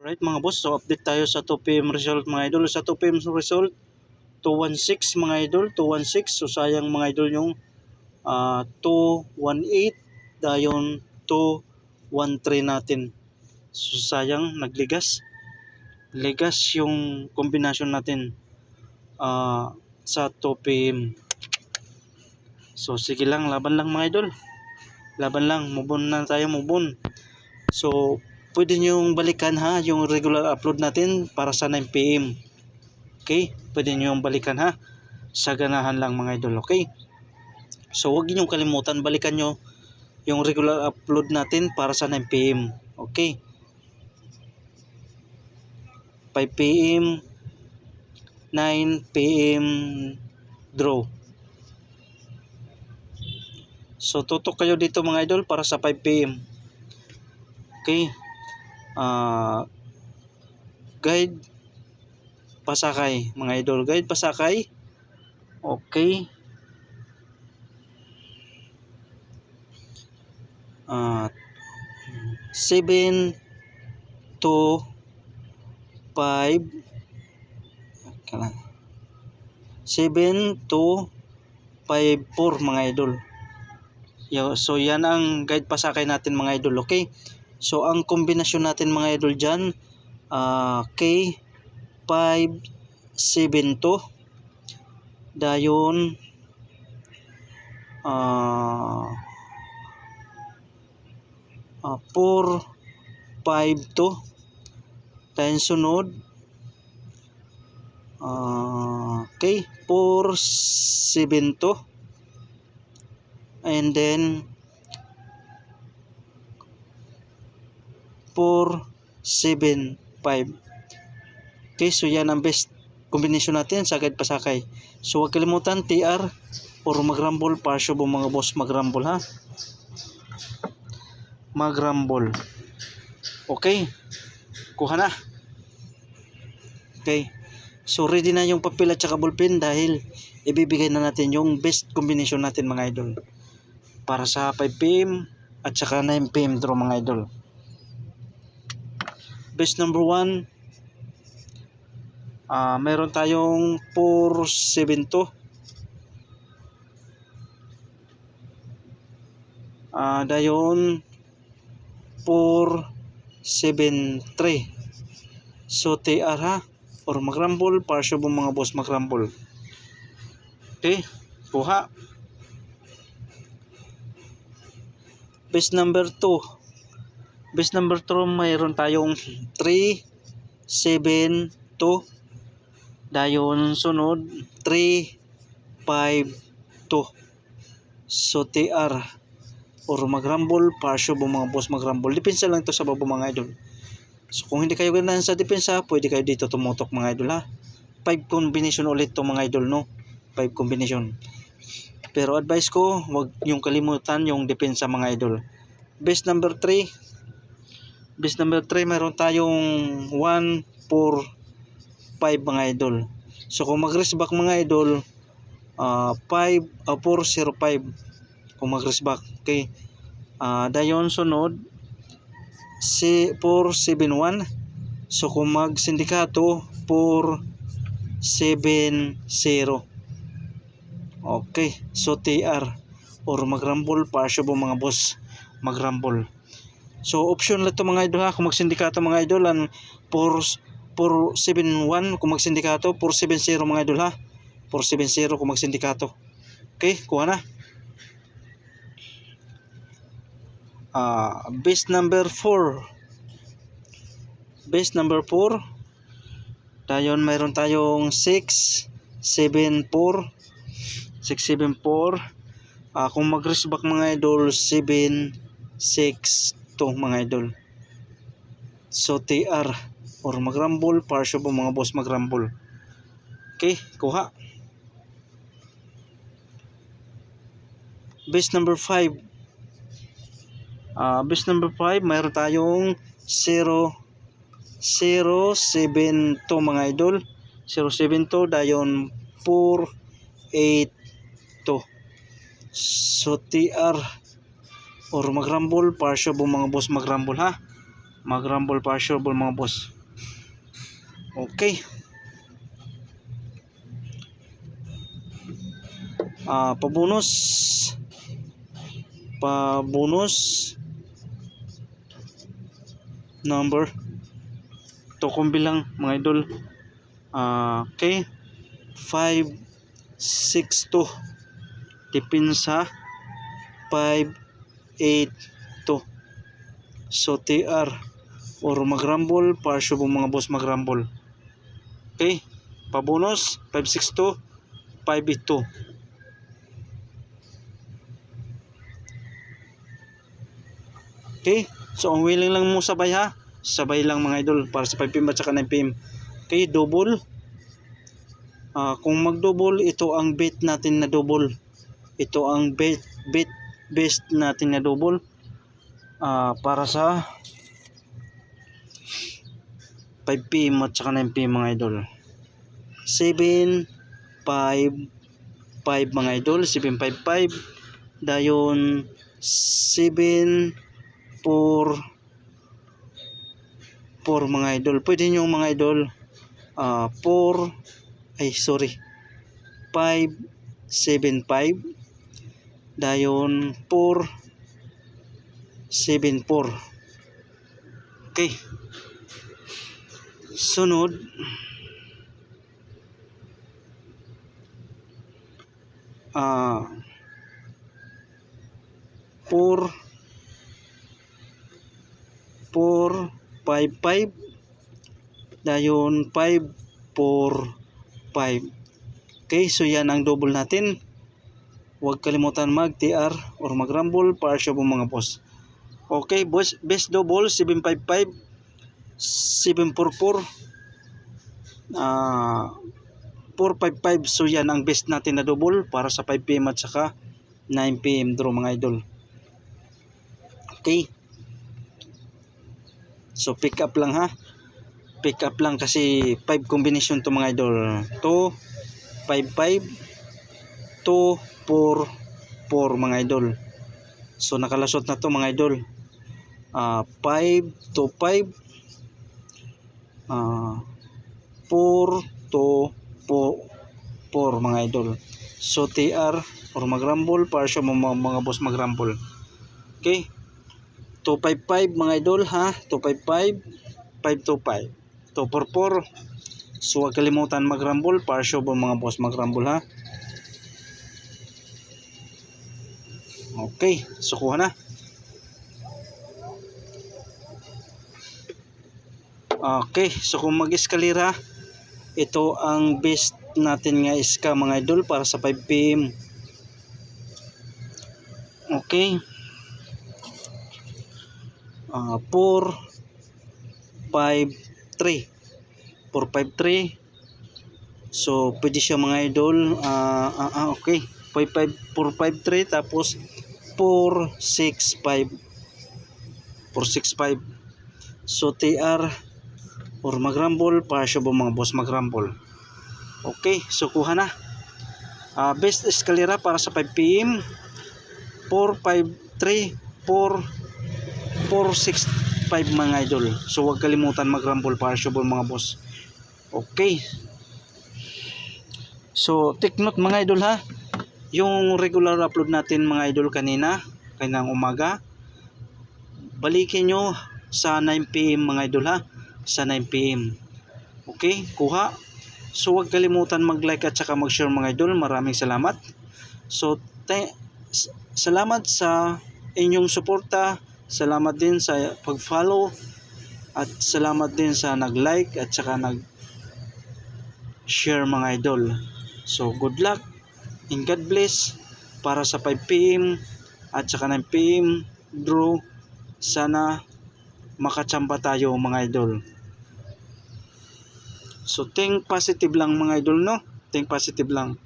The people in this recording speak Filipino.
Right mga boss, so update tayo sa 2PM result mga idol. Sa 2PM result, 216 mga idol, 216. So sayang mga idol yung 218 dayon 213 natin. So sayang, nagligas. Ligas yung kombinasyon natin sa 2PM. So sige lang, laban lang mga idol. Laban lang, move on na tayo, move on. So pwede nyo balikan ha, yung regular upload natin para sa 9PM. Okay? Pwede nyo yung balikan ha. Sa ganahan lang mga idol, okay? So huwag nyo kalimutan, balikan nyo yung regular upload natin para sa 9PM. Okay? 5PM, 9PM draw. So tutok kayo dito mga idol para sa 5PM. Okay? Guide Pasakay mga idol, guide Pasakay. Okay. 7 to 5 7 to 5-4 mga idol. So yan ang guide Pasakay natin mga idol, okay? So ang kombinasyon natin mga idol dyan, K5-7-2 dayon 4-5-2 dayon sunod K4-7-2 and then 4-7-5. Okay, so yan ang best combination natin sa guide Pasakay. So huwag kalimutan TR or magrambol para sure mga boss, magrambol ha. Magrambol. Okay, kuha na. Okay, so ready na yung papel at saka ballpen dahil ibibigay na natin yung best combination natin mga idol para sa 5PM at saka 9PM draw mga idol. Best number 1, meron tayong 4-7-2, dayon 4-7-3. So TR ha, or magrambol para sure mga boss, magrambol. Okay, kuha. Best number 2. Best number 2, mayroon tayong 3-7-2 dayon sunod 3-5-2. So TR or magrambol para sure mga boss, magrambol. Depensa lang to sa babo mga idol. So kung hindi kayo ganahan sa depensa, pwede kayo dito tumutok mga idol ha. 5 combination ulit to mga idol, no? 5 combination. Pero advice ko, wag yung kalimutan yung depensa mga idol. Best number 3. Best number 3, mayroon tayong 1-4-5 mga idol. So kung mag-race back mga idol, 4-0-5 kung mag-race back. Okay. Dayon sunod 4-7-1. So kung mag-sindikato 4-7-0. Okay, so TR or magrambol para sure mga boss, magrambol. So option lang to mga idol ha, kung magsindikato mga idol ang 4-7-1 kung magsindikato, 4-7-0 mga idol ha. 4-7-0 kung magsindikato. Okay, kuha na. Best number 4. Best number 4. Dayon mayroon tayong 6-7-4. 6-7-4. Kung mag-race back mga idol, 7-6-2 mga idol. So TR or magrambol para sure mga boss, magrambol. Okay, kuha. Best number 5. Best number 5, mayroon tayong 0-0-7-2 mga idol. 0-7-2 dayon 4-8-2. So TR or magrambol para sure mga boss, magrambol ha. mag-rumble partiable mga boss. Okay. Pabonus number to kumbilang mga idol. Okay, 562 depensa 582. So TR or mag-rumble partiable mga boss, mag-rumble. Okay, pabonus 562 582. Okay, so ang willing lang mo sabay ha, sabay lang mga idol para sa 5pm at saka 9pm. Okay, double. Kung mag-double, ito ang bet natin na double. Ito ang best natin na double para sa 5pm at saka 9pm mga idol. 755 mga idol, 755 dayon 744 mga idol. Pwede nyo mga idol 575 dayon 474. Okay, sunod uh, 455 dayon 545. Okay, so yan ang double natin. Huwag kalimutan mag-TR or mag-rumble partiable mga boss. Okay, boss, best double 755 744 455. So yan ang best natin na double para sa 5pm at saka 9pm draw mga idol. Okay, so pick up lang ha, pick up lang kasi 5 combination to mga idol. 255 244 mga idol. So nakalasot na to mga idol. 525 424 mga idol. So TR or mag-rumble para siya mga boss, mag-rumble. Okay, 255 mga idol ha, 255 525 244. So huwag kalimutan mag-rumble para siya mga boss, mag-rumble ha. Okay, so kuha na. Okay, so kung mag-eskalera, ito ang best natin nga iska mga idol para sa 5pm. Okay, 453 453. So pwede siya mga idol. Okay, 453 tapos 465 465. So TR or mag-rumble para siya mga boss, mag-rumble. Okay, so kuha na. Best eskalera para sa 5pm 453 465 mga idol. So huwag kalimutan mag-rumble para siya mga boss. Okay, so take note mga idol ha, yung regular upload natin mga idol kanina umaga, balikin nyo sa 9pm mga idol ha, sa 9pm. Okay, kuha. So huwag kalimutan mag-like at saka mag-share mga idol. Maraming salamat. So salamat sa inyong suporta, salamat din sa pag-follow, at salamat din sa nag-like at saka nag-share mga idol. So good luck and God bless para sa 5pm at saka 9pm draw. Sana makachamba tayo mga idol. So think positive lang mga idol, no? Think positive lang.